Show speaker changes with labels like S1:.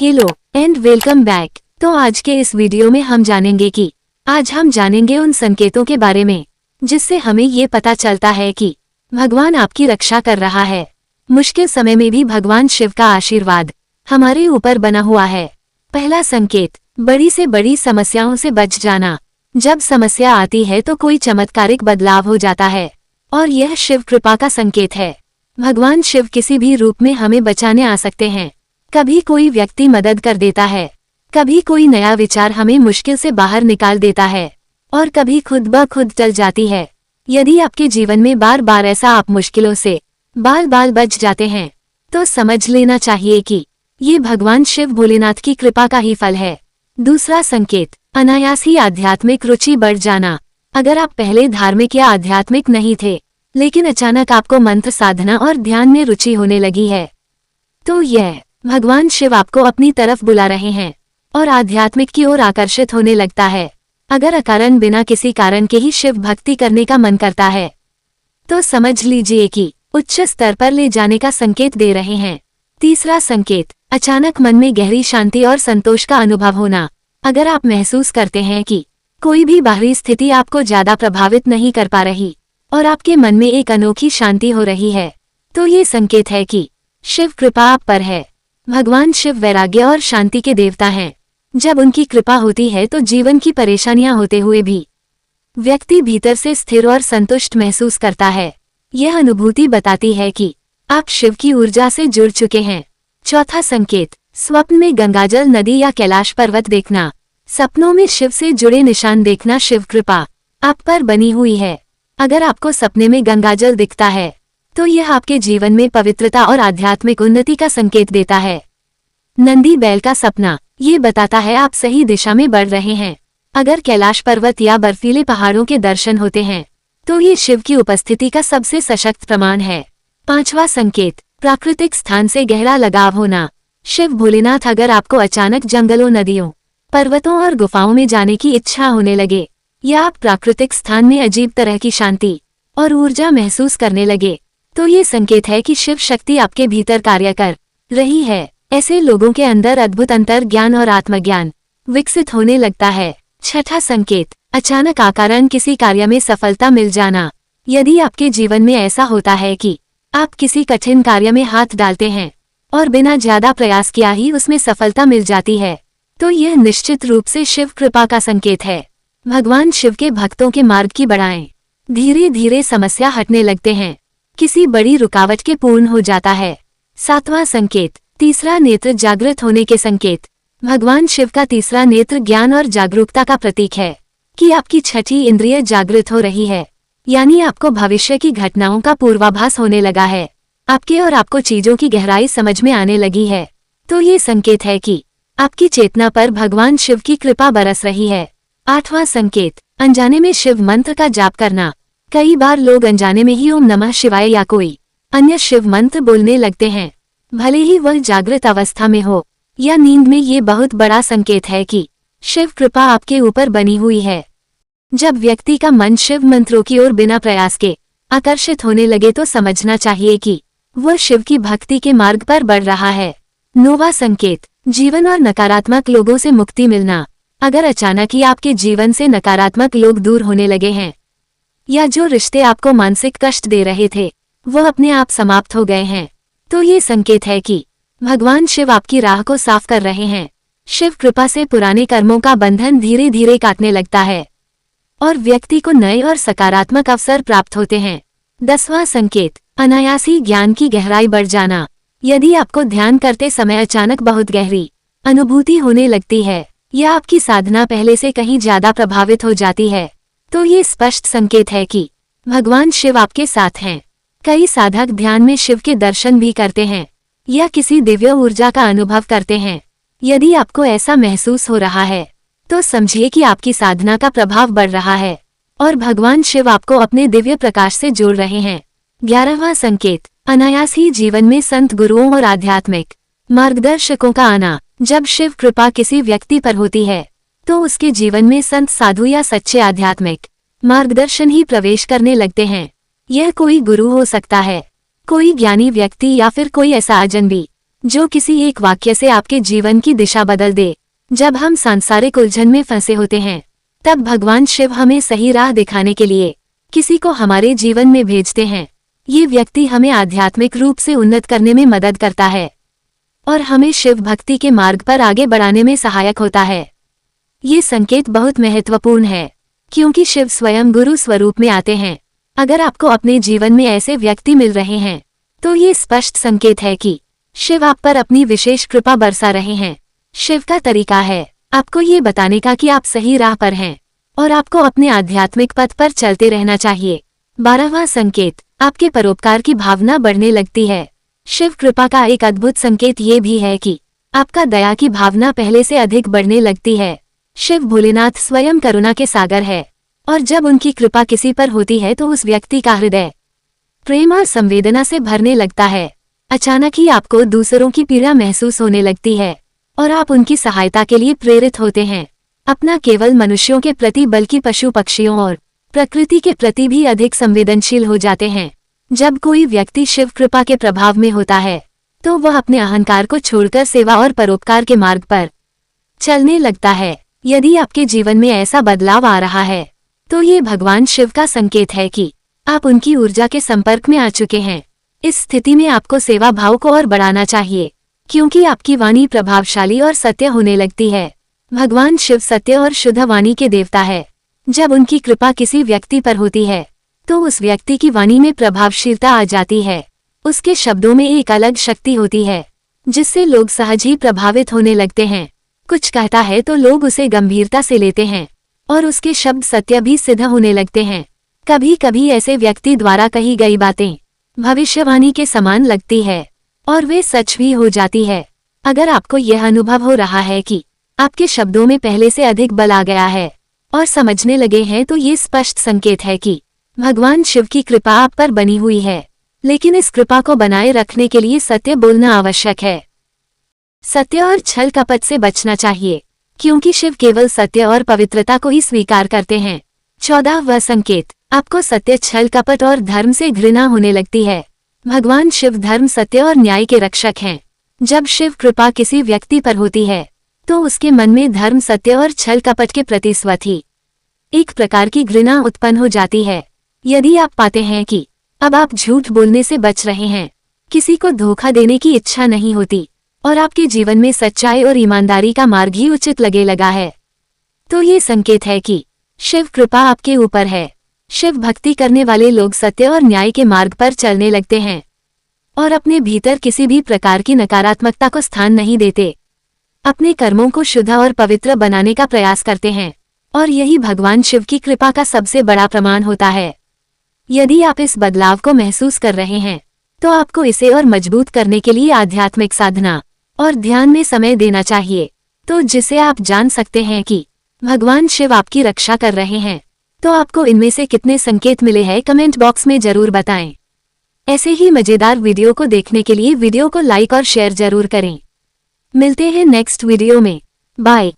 S1: Hello and welcome back. तो आज के इस वीडियो में हम जानेंगे उन संकेतों के बारे में जिससे हमें ये पता चलता है कि भगवान आपकी रक्षा कर रहा है। मुश्किल समय में भी भगवान शिव का आशीर्वाद हमारे ऊपर बना हुआ है। पहला संकेत, बड़ी से बड़ी समस्याओं से बच जाना। जब समस्या आती है तो कोई चमत्कारिक बदलाव हो जाता है और यह शिव कृपा का संकेत है। भगवान शिव किसी भी रूप में हमें बचाने आ सकते हैं। कभी कोई व्यक्ति मदद कर देता है, कभी कोई नया विचार हमें मुश्किल से बाहर निकाल देता है और कभी खुद ब खुद टल जाती है। यदि आपके जीवन में बार बार ऐसा आप मुश्किलों से बाल बच जाते हैं तो समझ लेना चाहिए कि ये भगवान शिव भोलेनाथ की कृपा का ही फल है। दूसरा संकेत, अनायास ही आध्यात्मिक रुचि बढ़ जाना। अगर आप पहले धार्मिक या आध्यात्मिक नहीं थे लेकिन अचानक आपको मंत्र साधना और ध्यान में रुचि होने लगी है तो यह भगवान शिव आपको अपनी तरफ बुला रहे हैं और आध्यात्मिक की ओर आकर्षित होने लगता है। अगर अकारण बिना किसी कारण के ही शिव भक्ति करने का मन करता है तो समझ लीजिए कि उच्च स्तर पर ले जाने का संकेत दे रहे हैं। तीसरा संकेत, अचानक मन में गहरी शांति और संतोष का अनुभव होना। अगर आप महसूस करते हैं कि कोई भी बाहरी स्थिति आपको ज्यादा प्रभावित नहीं कर पा रही और आपके मन में एक अनोखी शांति हो रही है तो ये संकेत है कि शिव कृपा आप पर है। भगवान शिव वैराग्य और शांति के देवता हैं। जब उनकी कृपा होती है तो जीवन की परेशानियां होते हुए भी व्यक्ति भीतर से स्थिर और संतुष्ट महसूस करता है। यह अनुभूति बताती है कि आप शिव की ऊर्जा से जुड़ चुके हैं। चौथा संकेत, स्वप्न में गंगाजल नदी या कैलाश पर्वत देखना। सपनों में शिव से जुड़े निशान देखना शिव कृपा आप पर बनी हुई है। अगर आपको सपने में गंगाजल दिखता है तो यह आपके जीवन में पवित्रता और आध्यात्मिक उन्नति का संकेत देता है। नंदी बैल का सपना, ये बताता है आप सही दिशा में बढ़ रहे हैं। अगर कैलाश पर्वत या बर्फीले पहाड़ों के दर्शन होते हैं तो ये शिव की उपस्थिति का सबसे सशक्त प्रमाण है। पांचवा संकेत, प्राकृतिक स्थान से गहरा लगाव होना। शिव भोलेनाथ अगर आपको अचानक जंगलों, नदियों, पर्वतों और गुफाओं में जाने की इच्छा होने लगे या आप प्राकृतिक स्थान में अजीब तरह की शांति और ऊर्जा महसूस करने लगे तो ये संकेत है कि शिव शक्ति आपके भीतर कार्य कर रही है। ऐसे लोगों के अंदर अद्भुत अंतर ज्ञान और आत्मज्ञान विकसित होने लगता है। छठा संकेत, अचानक अकारण किसी कार्य में सफलता मिल जाना। यदि आपके जीवन में ऐसा होता है कि आप किसी कठिन कार्य में हाथ डालते हैं और बिना ज्यादा प्रयास किया ही उसमें सफलता मिल जाती है तो यह निश्चित रूप से शिव कृपा का संकेत है। भगवान शिव के भक्तों के मार्ग की बढ़ाएं। धीरे धीरे समस्या हटने लगते हैं, किसी बड़ी रुकावट के पूर्ण हो जाता है। सातवां संकेत, तीसरा नेत्र जागृत होने के संकेत। भगवान शिव का तीसरा नेत्र ज्ञान और जागरूकता का प्रतीक है कि आपकी छठी इंद्रिय जागृत हो रही है, यानी आपको भविष्य की घटनाओं का पूर्वाभास होने लगा है। आपके और आपको चीजों की गहराई समझ में आने लगी है तो ये संकेत है कि आपकी चेतना पर भगवान शिव की कृपा बरस रही है। आठवां संकेत, अनजाने में शिव मंत्र का जाप करना। कई बार लोग अनजाने में ही ओम नमः शिवाय या कोई अन्य शिव मंत्र बोलने लगते हैं, भले ही वह जागृत अवस्था में हो या नींद में। ये बहुत बड़ा संकेत है कि शिव कृपा आपके ऊपर बनी हुई है। जब व्यक्ति का मन शिव मंत्रों की ओर बिना प्रयास के आकर्षित होने लगे तो समझना चाहिए कि वह शिव की भक्ति के मार्ग पर बढ़ रहा है। नौवां संकेत, जीवन और नकारात्मक लोगों से मुक्ति मिलना। अगर अचानक ही आपके जीवन से नकारात्मक लोग दूर होने लगे हैं या जो रिश्ते आपको मानसिक कष्ट दे रहे थे वह अपने आप समाप्त हो गए हैं तो ये संकेत है कि भगवान शिव आपकी राह को साफ कर रहे हैं। शिव कृपा से पुराने कर्मों का बंधन धीरे धीरे काटने लगता है और व्यक्ति को नए और सकारात्मक अवसर प्राप्त होते हैं। 10वां संकेत, अनायासी ज्ञान की गहराई बढ़ जाना। यदि आपको ध्यान करते समय अचानक बहुत गहरी अनुभूति होने लगती है या आपकी साधना पहले से कहीं ज्यादा प्रभावित हो जाती है तो ये स्पष्ट संकेत है कि भगवान शिव आपके साथ हैं। कई साधक ध्यान में शिव के दर्शन भी करते हैं या किसी दिव्य ऊर्जा का अनुभव करते हैं। यदि आपको ऐसा महसूस हो रहा है तो समझिए कि आपकी साधना का प्रभाव बढ़ रहा है और भगवान शिव आपको अपने दिव्य प्रकाश से जोड़ रहे हैं। 11वां संकेत, अनायास ही जीवन में संत गुरुओं और आध्यात्मिक मार्गदर्शकों का आना। जब शिव कृपा किसी व्यक्ति पर होती है तो उसके जीवन में संत, साधु या सच्चे आध्यात्मिक मार्गदर्शन ही प्रवेश करने लगते हैं। यह कोई गुरु हो सकता है, कोई ज्ञानी व्यक्ति या फिर कोई ऐसा अजनबी जो किसी एक वाक्य से आपके जीवन की दिशा बदल दे। जब हम सांसारिक उलझन में फंसे होते हैं, तब भगवान शिव हमें सही राह दिखाने के लिए किसी को हमारे जीवन में भेजते हैं। ये व्यक्ति हमें आध्यात्मिक रूप से उन्नत करने में मदद करता है और हमें शिव भक्ति के मार्ग पर आगे बढ़ाने में सहायक होता है। ये संकेत बहुत महत्वपूर्ण है, क्योंकि शिव स्वयं गुरु स्वरूप में आते हैं। अगर आपको अपने जीवन में ऐसे व्यक्ति मिल रहे हैं, तो ये स्पष्ट संकेत है कि शिव आप पर अपनी विशेष कृपा बरसा रहे हैं। शिव का तरीका है आपको ये बताने का कि आप सही राह पर हैं और आपको अपने आध्यात्मिक पथ पर चलते रहना चाहिए। 12वां संकेत, आपके परोपकार की भावना बढ़ने लगती है। शिव कृपा का एक अद्भुत संकेत ये भी है कि आपका दया की भावना पहले से अधिक बढ़ने लगती है। शिव भोलेनाथ स्वयं करुणा के सागर है और जब उनकी कृपा किसी पर होती है तो उस व्यक्ति का हृदय प्रेम और संवेदना से भरने लगता है। अचानक ही आपको दूसरों की पीड़ा महसूस होने लगती है और आप उनकी सहायता के लिए प्रेरित होते हैं। अपना केवल मनुष्यों के प्रति बल्कि पशु पक्षियों और प्रकृति के प्रति भी अधिक संवेदनशील हो जाते हैं। जब कोई व्यक्ति शिव कृपा के प्रभाव में होता है, तो वह अपने अहंकार को छोड़कर सेवा और परोपकार के मार्ग पर चलने लगता है। यदि आपके जीवन में ऐसा बदलाव आ रहा है, तो ये भगवान शिव का संकेत है कि आप उनकी ऊर्जा के संपर्क में आ चुके हैं। इस स्थिति में आपको सेवा भाव को और बढ़ाना चाहिए, क्योंकि आपकी वाणी प्रभावशाली और सत्य होने लगती है। भगवान शिव सत्य और शुद्ध वाणी के देवता है। जब उनकी कृपा किसी व्यक्ति पर होती है, तो उस व्यक्ति की वाणी में प्रभावशीलता आ जाती है। उसके शब्दों में एक अलग शक्ति होती है, जिससे लोग सहज ही प्रभावित होने लगते हैं। कुछ कहता है तो लोग उसे गंभीरता से लेते हैं और उसके शब्द सत्य भी सिद्ध होने लगते हैं। कभी कभी ऐसे व्यक्ति द्वारा कही गई बातें भविष्यवाणी के समान लगती है और वे सच भी हो जाती है। अगर आपको यह अनुभव हो रहा है कि आपके शब्दों में पहले से अधिक बल आ गया है और समझने लगे हैं, तो ये स्पष्ट संकेत है कि भगवान शिव की कृपा आप पर बनी हुई है। लेकिन इस कृपा को बनाए रखने के लिए सत्य बोलना आवश्यक है। सत्य और छल कपट से बचना चाहिए, क्योंकि शिव केवल सत्य और पवित्रता को ही स्वीकार करते हैं। 14वां संकेत, आपको सत्य, छल कपट और धर्म से घृणा होने लगती है। भगवान शिव धर्म, सत्य और न्याय के रक्षक हैं। जब शिव कृपा किसी व्यक्ति पर होती है, तो उसके मन में धर्म, सत्य और छल कपट के प्रति स्वतः ही एक प्रकार की घृणा उत्पन्न हो जाती है। यदि आप पाते हैं कि अब आप झूठ बोलने से बच रहे हैं, किसी को धोखा देने की इच्छा नहीं होती और आपके जीवन में सच्चाई और ईमानदारी का मार्ग ही उचित लगे लगा है, तो ये संकेत है कि शिव कृपा आपके ऊपर है। शिव भक्ति करने वाले लोग सत्य और न्याय के मार्ग पर चलने लगते हैं और अपने भीतर किसी भी प्रकार की नकारात्मकता को स्थान नहीं देते। अपने कर्मों को शुद्ध और पवित्र बनाने का प्रयास करते हैं और यही भगवान शिव की कृपा का सबसे बड़ा प्रमाण होता है। यदि आप इस बदलाव को महसूस कर रहे हैं, तो आपको इसे और मजबूत करने के लिए आध्यात्मिक साधना और ध्यान में समय देना चाहिए, तो जिससे आप जान सकते हैं कि भगवान शिव आपकी रक्षा कर रहे हैं। तो आपको इनमें से कितने संकेत मिले हैं, कमेंट बॉक्स में जरूर बताएं। ऐसे ही मजेदार वीडियो को देखने के लिए वीडियो को लाइक और शेयर जरूर करें। मिलते हैं नेक्स्ट वीडियो में। बाय।